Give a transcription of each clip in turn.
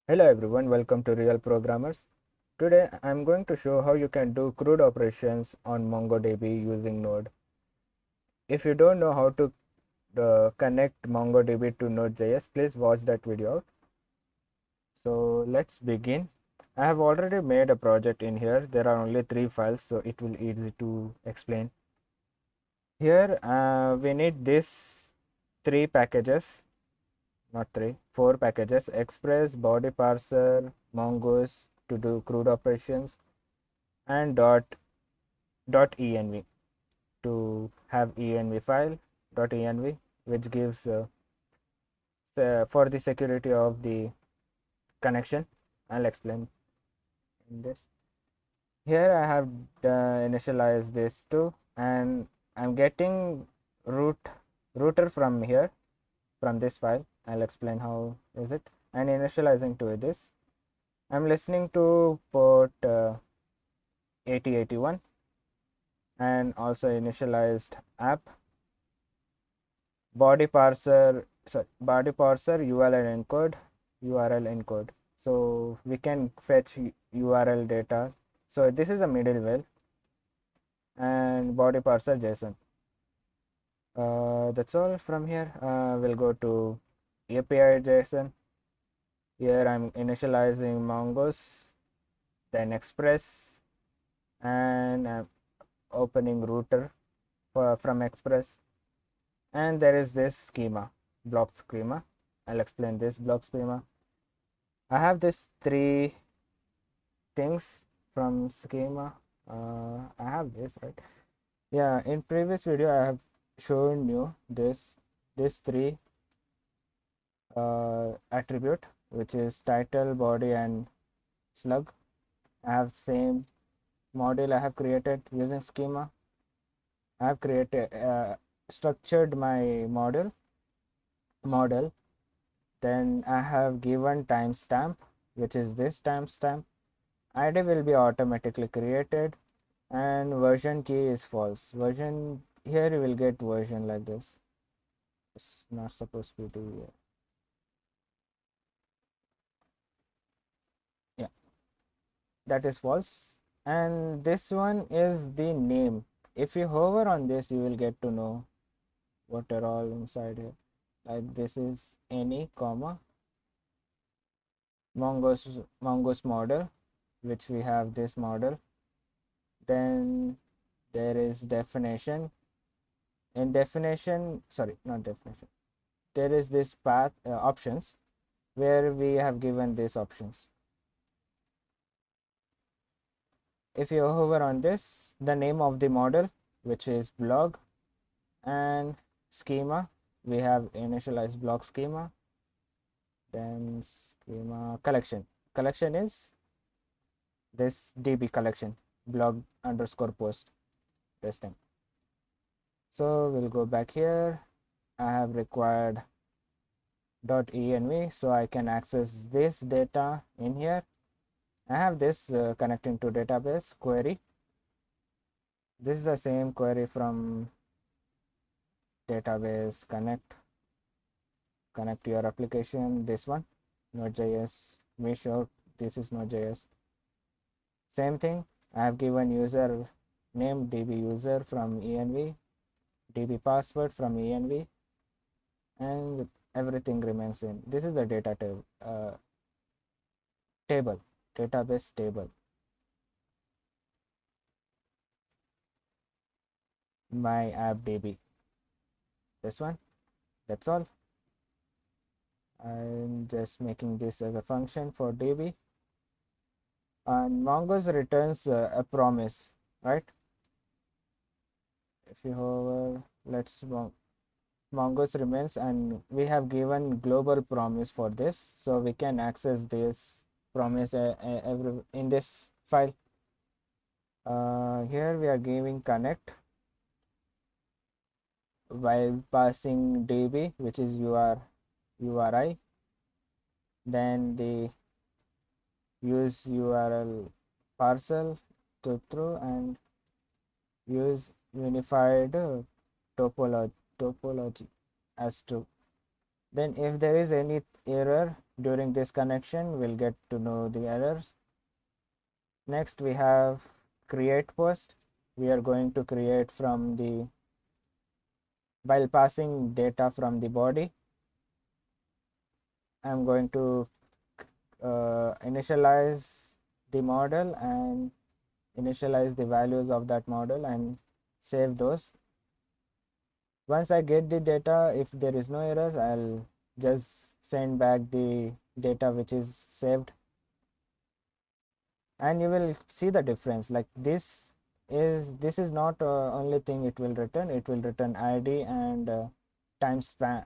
Hello everyone, welcome to Real Programmers. Today I'm going to show how you can do CRUD operations on MongoDB using Node. If you don't know how to connect MongoDB to Node.js, please watch that video out. So let's begin. I have already made a project in here. There are only 3 files, so it will be easy to explain. Here we need these 3 packages, not 3, 4 packages: Express, Body Parser, Mongoose to do CRUD operations, and .env to have env file .env, which gives for the security of the connection. I'll explain in this. Here I have initialized this too, and I'm getting router from here, from this file. I'll explain how is it, and initializing to this. I'm listening to port 8081 and also initialized app body parser URL encode, so we can fetch URL data. So this is a middleware, and body parser JSON. That's all from here. We'll go to API JSON. Here I'm initializing Mongoose, then Express, and I'm opening router from Express. And there is this schema, block schema. I'll explain this block schema. I have this 3 things from schema. I have this, right? Yeah, in previous video I have shown you this 3 attribute, which is title, body, and slug. I have same module I have created using schema. I have created structured my model. Then I have given timestamp, which is this timestamp. ID will be automatically created, and version key is false. Version, here you will get version like this. It's not supposed to be here. Yeah, that is false. And this one is the name. If you hover on this, you will get to know what are all inside here. Like this is any comma mongoose model, which we have this model. Then there is definition. In definition, sorry, not definition, there is this path options, where we have given these options. If you hover on this, the name of the model, which is blog, and schema, we have initialized block schema. Then schema collection is this db collection, blog underscore post, this thing. So we'll go back here. I have required .env, so I can access this data in here. I have this connecting to database query. This is the same query from database connect your application. This one, Node.js, make sure this is Node.js. Same thing, I have given user name db user from env, db password from env, and everything remains in. This is the data database table. My app db, this one. That's all. I'm just making this as a function for db, and mongoose returns a promise, right? If you hover, let's mongoose remains, and we have given global promise for this, so we can access this promise in this file. Here we are giving connect while passing db, which is URI, then the use URL parcel to through, and use unified topology as true. Then if there is any error, During this connection, we'll get to know the errors. Next, we have create post. We are going to create from the, while passing data from the body, I'm going to initialize the model and initialize the values of that model and save those. Once I get the data, if there is no errors, I'll just send back the data which is saved, and you will see the difference. Like this is not only thing it will return. It will return ID and timestamp.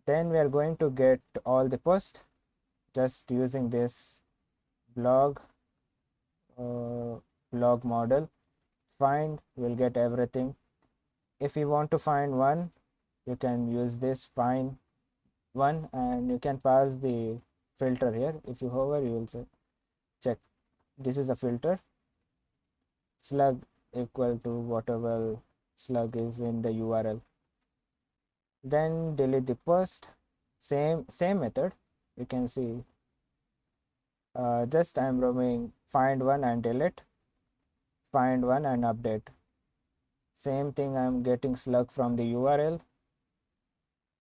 Then we are going to get all the post just using this blog blog model. Find, will get everything. If you want to find one, you can use this find one, and you can pass the filter here. If you hover, you will say check, this is a filter, slug equal to whatever slug is in the URL. Then delete the post. Same method. You can see just I'm roaming find one and delete, find one and update. Same thing, I'm getting slug from the URL.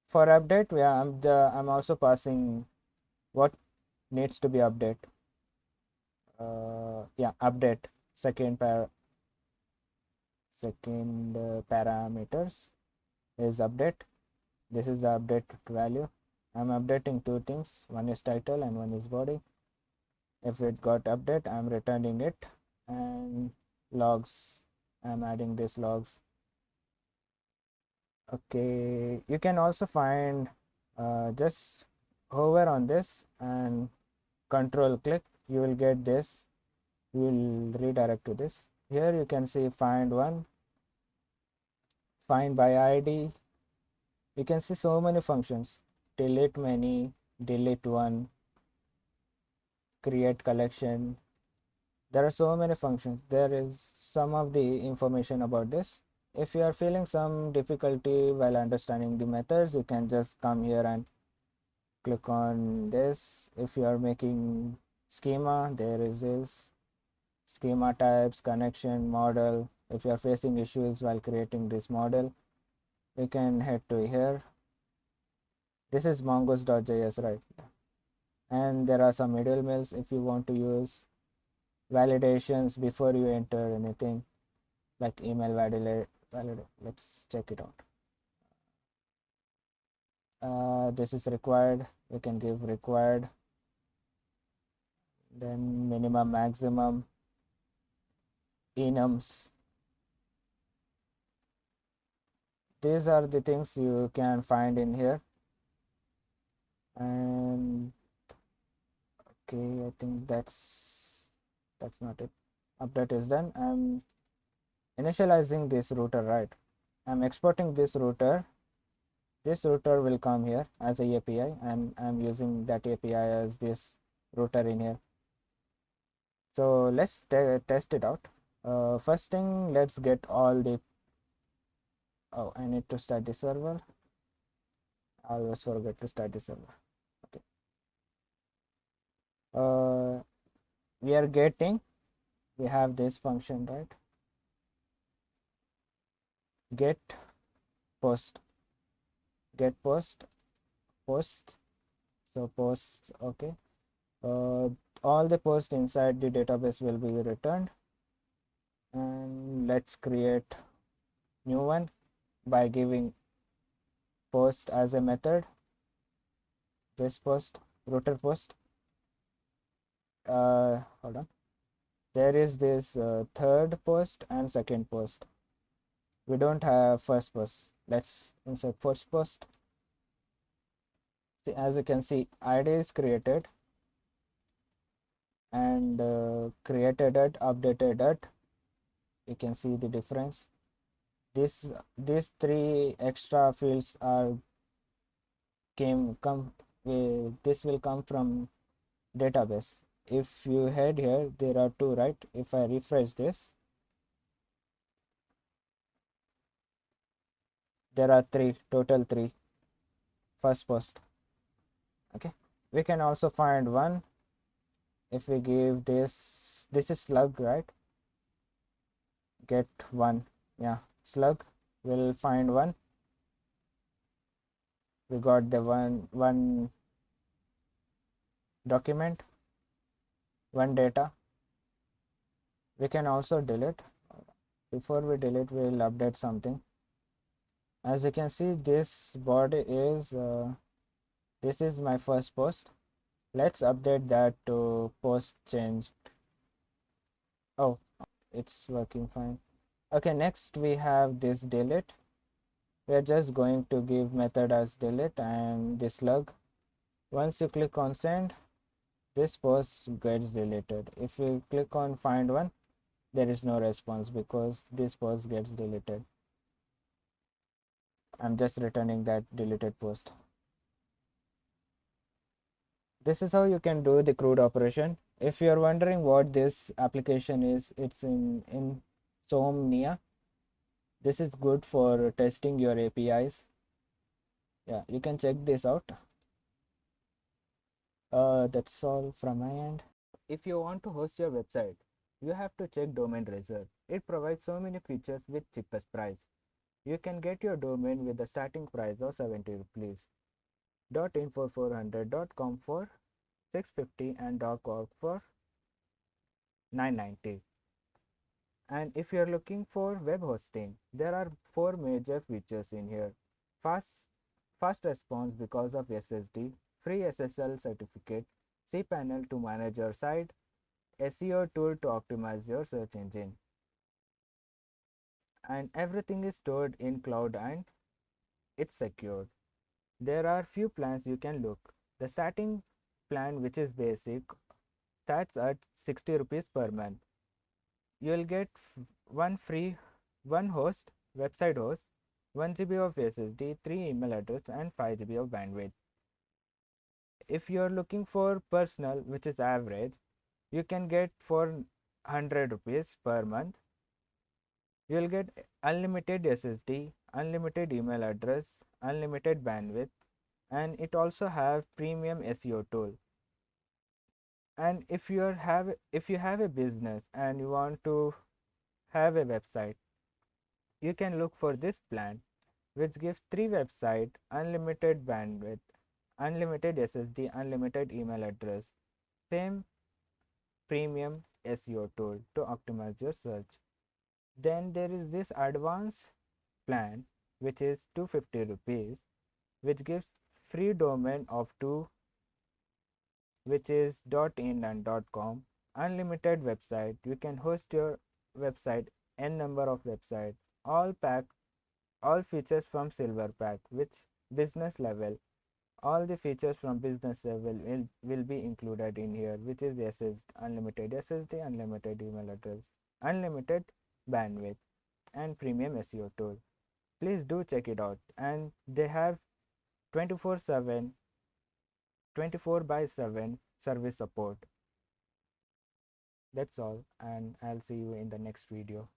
For update, I'm also passing what needs to be update. Update second parameters is update. This is the update value. I'm updating two things, one is title and one is body. If it got update, I'm returning it. And logs, I'm adding this logs. Okay, you can also find just hover on this and control click, you will get this, you will redirect to this. Here you can see find one, find by ID. You can see so many functions, delete many, delete one, create collection. There are so many functions. There is some of the information about this. If you are feeling some difficulty while understanding the methods, you can just come here and click on this. If you are making schema, there is this schema types, connection, model. If you are facing issues while creating this model, you can head to here. This is mongoose.js, right? And there are some middle mails if you want to use validations before you enter anything, like email validate. Let's check it out. This is required. You can give required, then minimum, maximum, enums. These are the things you can find in here. And okay, I think that's not it. Update is done. I'm initializing this router, right? I'm exporting this router. This router will come here as a API, and I'm using that API as this router in here. So let's test it out. First thing, let's get all the, I need to start the server. I always forget to start the server. Okay. We have this function, right? Get post. So posts, okay. All the posts inside the database will be returned, and let's create new one by giving post as a method. This post, router post. Hold on, there is this third post and second post. We don't have first post. Let's insert first post. See, as you can see, ID is created, and created it, updated it. You can see the difference. These three extra fields are this will come from database. If you head here, there are two, right? If I refresh this, there are total three. first post. Okay, we can also find one if we give this is slug, right? Get one, yeah, slug will find one. We got the one document, one data. We can also delete. Before we delete, we will update something. As you can see, this body is this is my first post. Let's update that to post changed. Oh, it's working fine. Okay, next we have this delete. We're just going to give method as delete and this slug. Once you click on send, this post gets deleted. If you click on find one, there is no response because this post gets deleted. I'm just returning that deleted post. This is how you can do the CRUD operation. If you're wondering what this application is, it's in Insomnia. This is good for testing your APIs. Yeah, you can check this out. That's all from my end. If you want to host your website, you have to check domain reserve. It provides so many features with cheapest price. You can get your domain with the starting price of 70 rupees. .info 400.com for 650 and .org for 990. And if you're looking for web hosting, there are 4 major features in here. Fast response because of SSD, free SSL certificate, cPanel to manage your site, SEO tool to optimize your search engine. And everything is stored in cloud and it's secured. There are few plans you can look. The starting plan, which is basic, starts at 60 rupees per month. You'll get one free, one host, website host, 1 GB of SSD, 3 email address and 5 GB of bandwidth. If you're looking for personal, which is average, you can get for 100 rupees per month. You'll get unlimited SSD, unlimited email address, unlimited bandwidth, and it also have premium SEO tool. And if you have a business and you want to have a website, you can look for this plan, which gives 3 website, unlimited bandwidth, unlimited SSD, unlimited email address, same premium SEO tool to optimize your search. Then there is this advanced plan, which is 250 rupees, which gives free domain of 2, which is .in and .com, unlimited website. You can host your website n number of website, all features from silver pack, which business level. All the features from business level will be included in here, which is unlimited SSD, unlimited email address, unlimited bandwidth, and premium SEO tool. Please do check it out. And they have 24/7, 24/7 service support. That's all, and I'll see you in the next video.